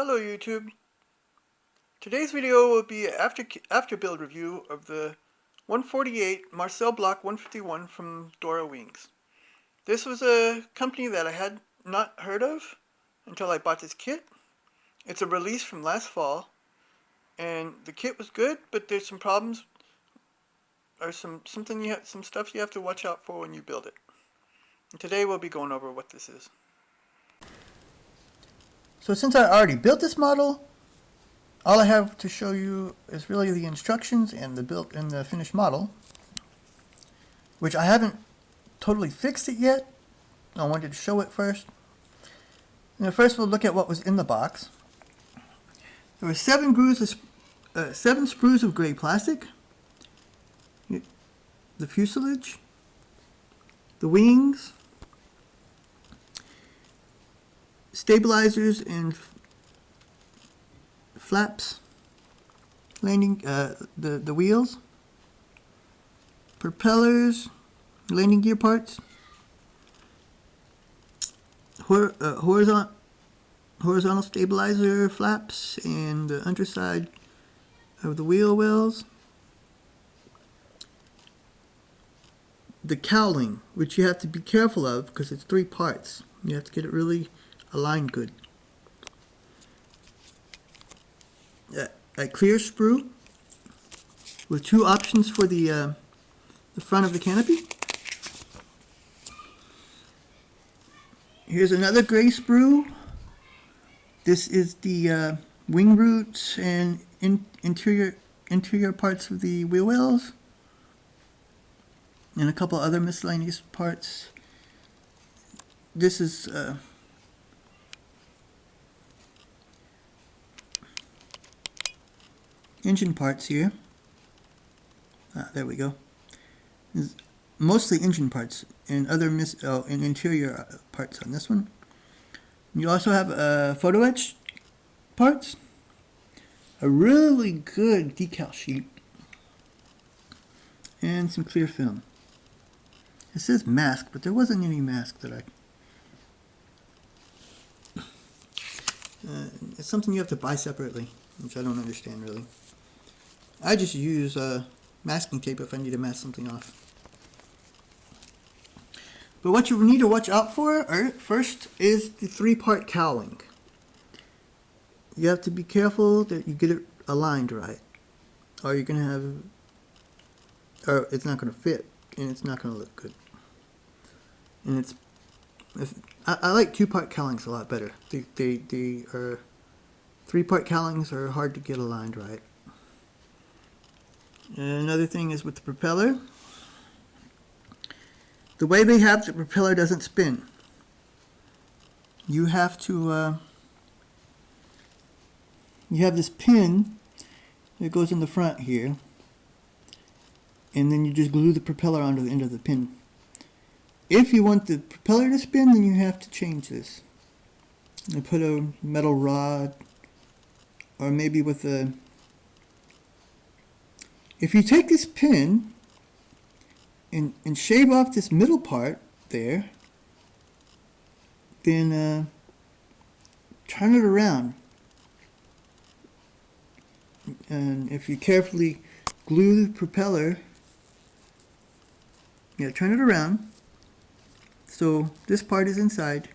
Hello YouTube. Today's video will be after build review of the 148 Marcel Bloch 151 from Dora Wings. This was a company that I had not heard of until I bought this kit. It's a release from last fall, and the kit was good, but there's some problems or some stuff you have to watch out for when you build it. And today we'll be going over what this is. So since I already built this model, all I have to show you is really the instructions and the built and the finished model, which I haven't totally fixed it yet. I wanted to show it first. Now first we'll look at what was in the box. There were 7 sprues of gray plastic, the fuselage, the wings, stabilizers and flaps, landing the wheels, propellers, landing gear parts, horizontal stabilizer flaps, and the underside of the wheel wells, the cowling, which you have to be careful of because it's 3 parts. You have to get it really aligned good. A clear sprue with 2 options for the front of the canopy. Here's another gray sprue. This is the wing roots and interior parts of the wheel wells, and a couple other miscellaneous parts. This is engine parts here. There we go. It's mostly engine parts and other and interior parts on this one. You also have photo etch parts, a really good decal sheet, and some clear film. It says mask, but there wasn't any mask that it's something you have to buy separately, which I don't understand really. I just use masking tape if I need to mask something off. But what you need to watch out for first is the 3-part cowling. You have to be careful that you get it aligned right, or you're gonna have, or it's not gonna fit, and it's not gonna look good. And I like 2-part cowlings a lot better. They are 3-part cowlings are hard to get aligned right. And another thing is with the propeller. The way they have the propeller doesn't spin. You have to you have this pin that goes in the front here, and then you just glue the propeller onto the end of the pin. If you want the propeller to spin, then you have to change this. You put a metal rod, or maybe with a, if you take this pin and shave off this middle part there, then turn it around. And if you carefully glue the propeller, turn it around so this part is inside,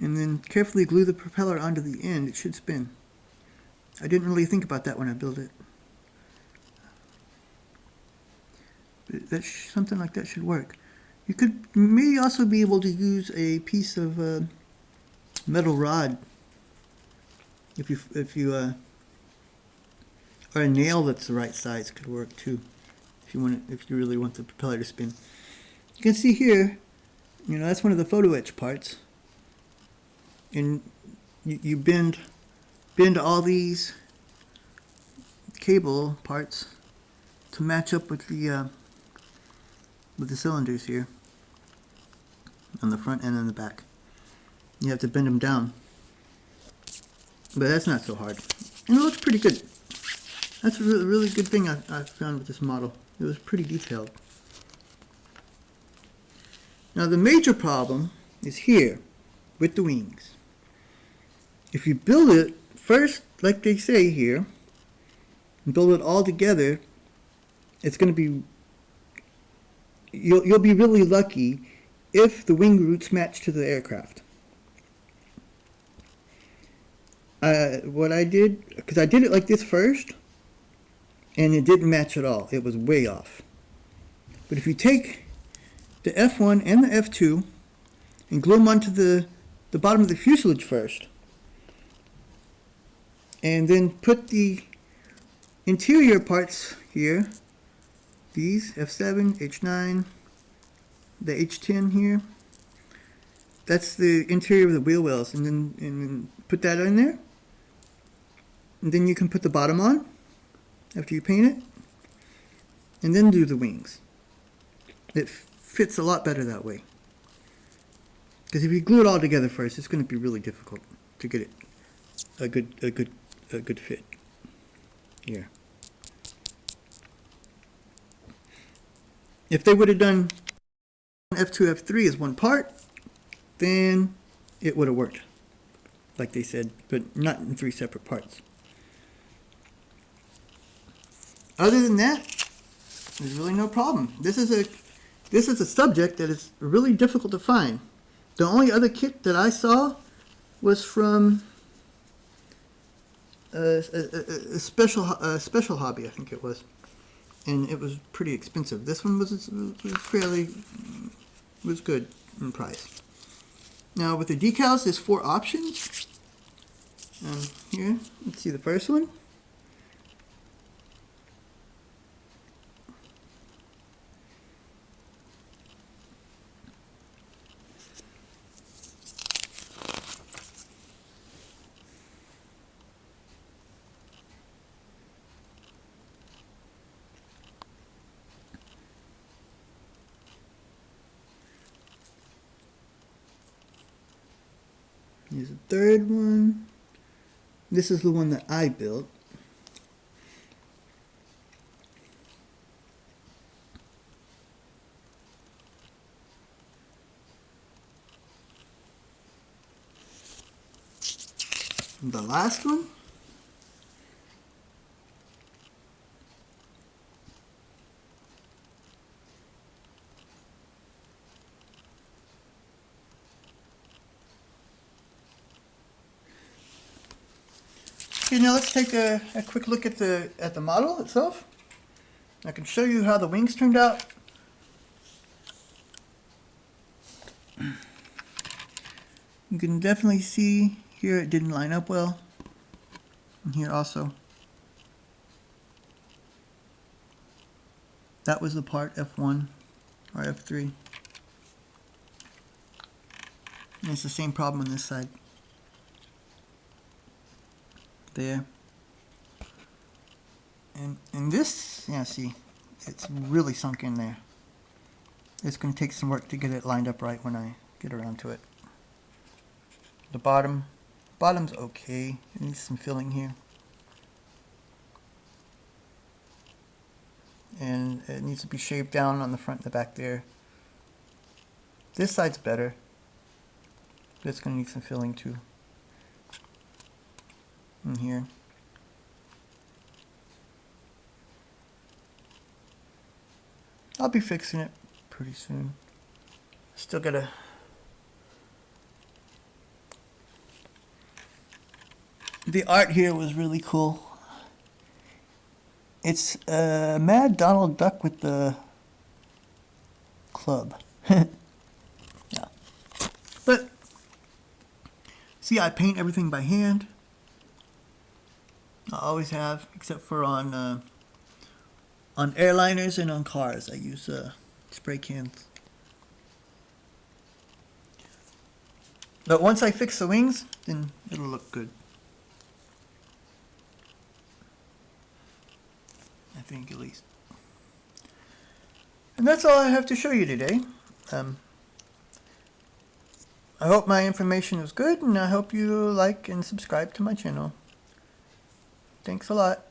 and then carefully glue the propeller onto the end, it should spin. I didn't really think about that when I built it. But something like that should work. You may also be able to use a piece of metal rod, if you or a nail that's the right size could work too. If you really want the propeller to spin. You can see here, that's one of the photo etch parts, and you bend all these cable parts to match up with the cylinders here on the front and on the back. You have to bend them down, but that's not so hard, and it looks pretty good. That's a really good thing I found with this model. It was pretty detailed. Now the major problem is here with the wings. If you build it first, like they say here, build it all together, it's going to be, you'll be really lucky if the wing roots match to the aircraft. What I did, because I did it like this first, and it didn't match at all. It was way off. But if you take the F1 and the F2 and glue them onto the bottom of the fuselage first, and then put the interior parts here, these F7, H9, the H10 here, that's the interior of the wheel wells, and then put that in there, and then you can put the bottom on after you paint it, and then do the wings. It fits a lot better that way, because if you glue it all together first, it's going to be really difficult to get it a good fit here. If they would have done F2, F3 as one part, then it would have worked, like they said, but not in 3 separate parts. Other than that, there's really no problem. This is a subject that is really difficult to find. The only other kit that I saw was from a special hobby, I think it was, and it was pretty expensive. This one was good in price. Now with the decals, there's 4 options. Here, let's see the first one. Here's the third one. This is the one that I built. The last one. Okay, now let's take a quick look at the model itself. I can show you how the wings turned out. You can definitely see here it didn't line up well. And here also. That was the part F1 or F3. And it's the same problem on this side. There. And this, yeah, see, it's really sunk in there. It's going to take some work to get it lined up right when I get around to it. The bottom's okay. It needs some filling here. And it needs to be shaved down on the front and the back there. This side's better, but it's going to need some filling too. In here. I'll be fixing it pretty soon. Still gotta the art here was really cool. It's Mad Donald Duck with the club. Yeah. But see, I paint everything by hand. I always have, except for on airliners and on cars. I use spray cans. But once I fix the wings, then it'll look good. I think, at least. And that's all I have to show you today. I hope my information is good, and I hope you like and subscribe to my channel. Thanks a lot.